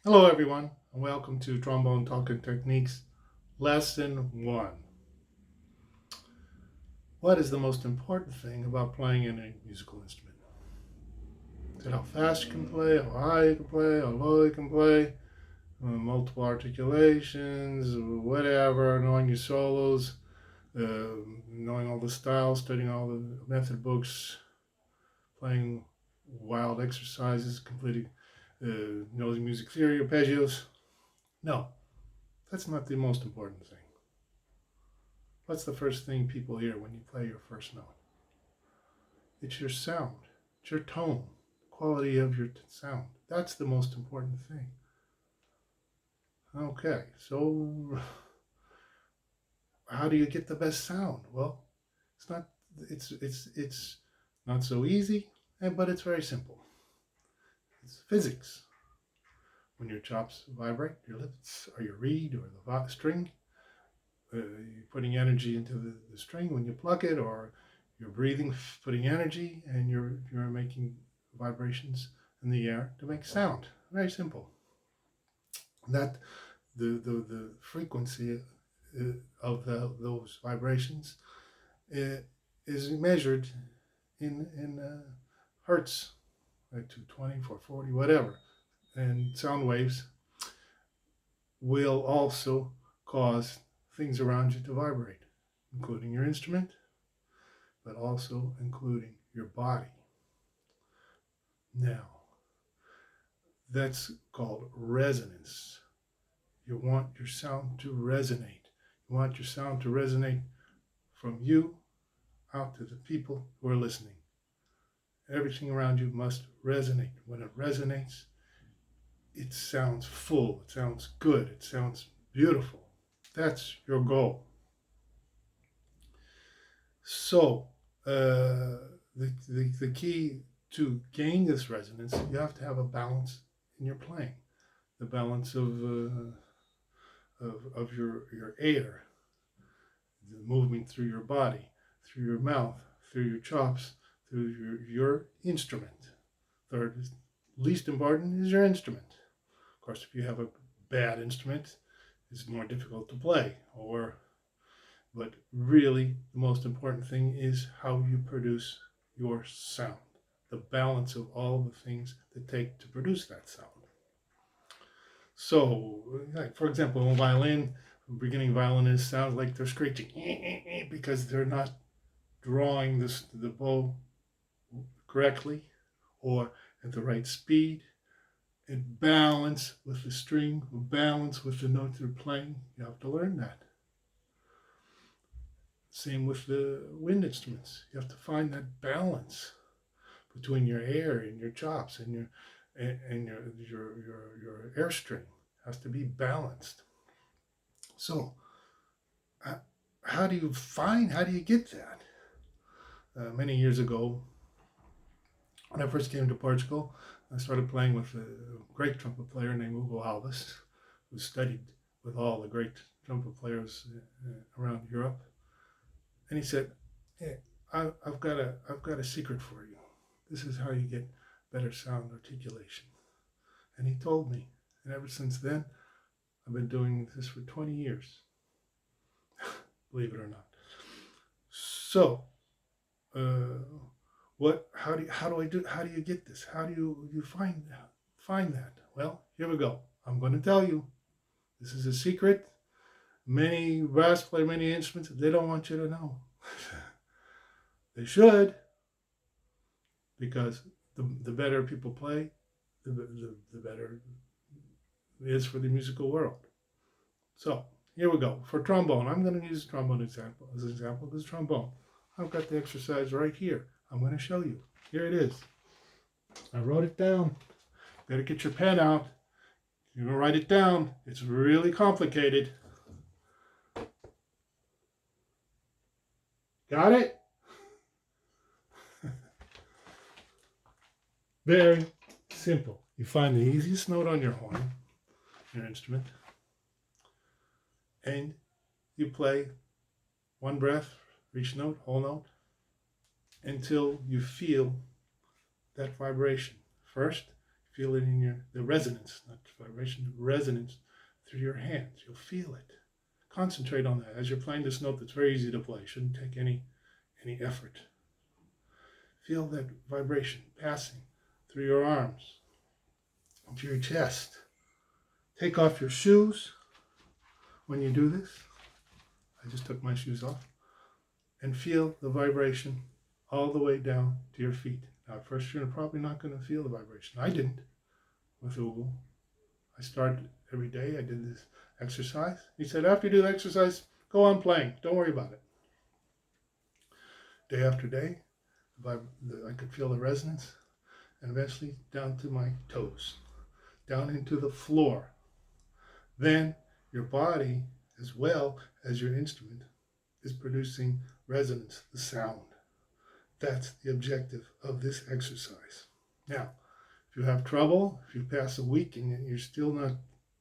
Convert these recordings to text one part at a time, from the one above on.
Hello, everyone, and welcome to Trombone Talking Techniques, Lesson 1. What is the most important thing about playing any musical instrument? Is it how fast you can play, how high you can play, how low you can play, multiple articulations, whatever, knowing your solos, knowing all the styles, studying all the method books, playing wild exercises, completing knowing music theory, arpeggios? No, that's not the most important thing. What's the first thing people hear when you play your first note? It's your sound, it's your tone, quality of your sound. That's the most important thing. Okay, so how do you get the best sound? Well, it's not it's not so easy, but it's very simple. It's physics. When your chops vibrate, your lips or your reed or the string, you're putting energy into the string when you pluck it, or you're breathing, putting energy, and you're making vibrations in the air to make sound. Very simple. That the frequency of those vibrations is measured in hertz, 220, 440, whatever, and sound waves will also cause things around you to vibrate, including your instrument, but also including your body. Now, that's called resonance. You want your sound to resonate. You want your sound to resonate from you out to the people who are listening. Everything around you must resonate. When it resonates, it sounds full, it sounds good, it sounds beautiful. That's your goal. So, the key to gain this resonance, you have to have a balance in your playing. The balance of your air, the movement through your body, through your mouth, through your chops, through your instrument. Third, least important is your instrument. Of course, if you have a bad instrument, it's more difficult to play. But really, the most important thing is how you produce your sound. The balance of all the things that take to produce that sound. So, like for example, a violin, beginning violinists sound like they're screeching because they're not drawing the bow correctly or at the right speed and balance with the string, balance with the note they're playing. You have to learn that. Same with the wind instruments. You have to find that balance between your air and your chops and your air string has to be balanced. So, how do you get that? Many years ago, when I first came to Portugal, I started playing with a great trumpet player named Hugo Alves, who studied with all the great trumpet players around Europe. And he said, "Hey, I've got a secret for you. This is how you get better sound articulation." And he told me, and ever since then, I've been doing this for 20 years, believe it or not. So, uh, how do you get this? How do you find that? Well, here we go. I'm going to tell you. This is a secret. Many brass play many instruments. They don't want you to know. They should, because the better people play, the better it is for the musical world. So here we go. For trombone, I'm going to use trombone example as an example because trombone. I've got the exercise right here. I'm going to show you. Here it is. I wrote it down. Better get your pen out. You're going to write it down. It's really complicated. Got it? Very simple. You find the easiest note on your horn, your instrument, and you play one breath, each note, whole note, until you feel that vibration. First, Feel it in the resonance, not vibration, resonance through your hands. You'll feel it. Concentrate on that. As you're playing this note that's very easy to play, shouldn't take any effort. Feel that vibration passing through your arms, into your chest. Take off your shoes when you do this. I just took my shoes off. And feel the vibration all the way down to your feet. Now, at first, you're probably not going to feel the vibration. I didn't with Ugo. I started every day. I did this exercise. He said, after you do the exercise, go on playing. Don't worry about it. Day after day, I could feel the resonance, and eventually down to my toes, down into the floor. Then your body, as well as your instrument, is producing resonance, the sound. That's the objective of this exercise. Now, if you have trouble, if you pass a week and you're still not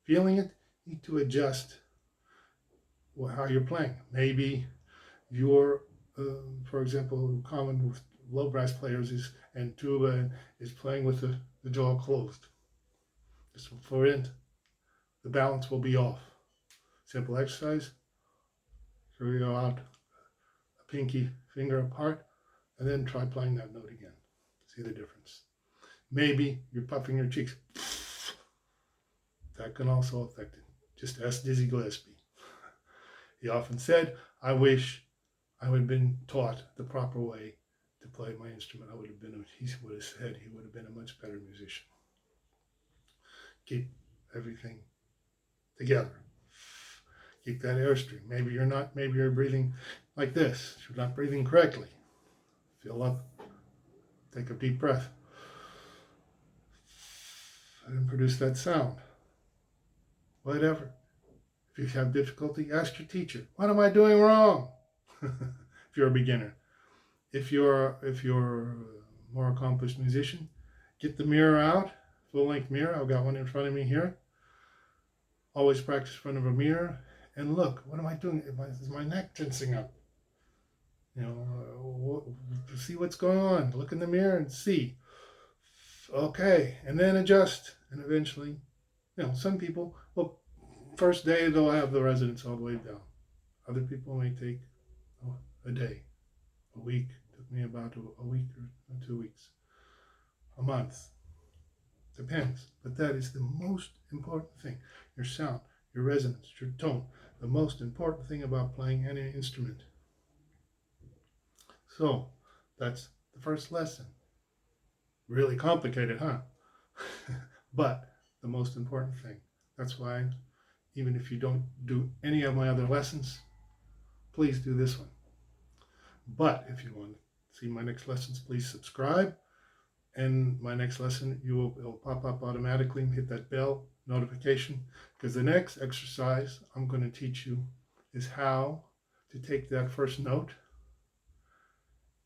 feeling it, you need to adjust how you're playing. Maybe you're, for example, common with low brass players and tuba is playing with the jaw closed. So for it, the balance will be off. Simple exercise. So you go out, a pinky finger apart, and then try playing that note again. See the difference. Maybe you're puffing your cheeks. That can also affect it. Just ask Dizzy Gillespie. He often said, I wish I would have been taught the proper way to play my instrument. He would have said he would have been a much better musician. Keep everything together. Keep that airstream. Maybe you're breathing like this. You're not breathing correctly. Fill up. Take a deep breath. And produce that sound. Whatever. If you have difficulty, ask your teacher. What am I doing wrong? If you're a beginner. If you're a more accomplished musician, get the mirror out. Full-length mirror. I've got one in front of me here. Always practice in front of a mirror. And look, what am I doing? Is my neck tensing up? See what's going on. Look in the mirror and see. Okay, and then adjust. And eventually, some people, first day they'll have the resonance all the way down. Other people may take a day, a week. It took me about a week or 2 weeks, a month. Depends. But that is the most important thing. Your sound, your resonance, your tone. The most important thing about playing any instrument. So, that's the first lesson. Really complicated, huh? But the most important thing. That's why, even if you don't do any of my other lessons, please do this one. But if you want to see my next lessons, please subscribe. And my next lesson, it'll pop up automatically. Hit that bell notification, because the next exercise I'm going to teach you is how to take that first note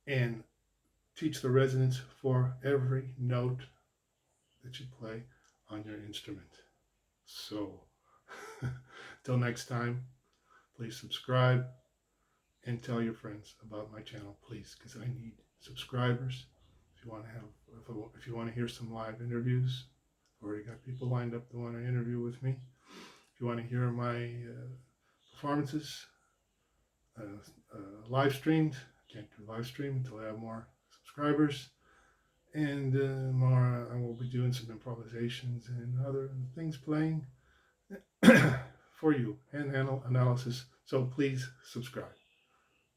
and teach the resonance for every note that you play on your instrument. So, till next time, please subscribe and tell your friends about my channel, please, because I need subscribers. If you want to hear some live interviews, I've already got people lined up that want to interview with me. If you want to hear my performances, live streamed, can't do live stream until I have more subscribers, and I will be doing some improvisations and other things playing for you and analysis. So please subscribe.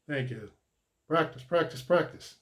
Thank you. Practice, practice, practice.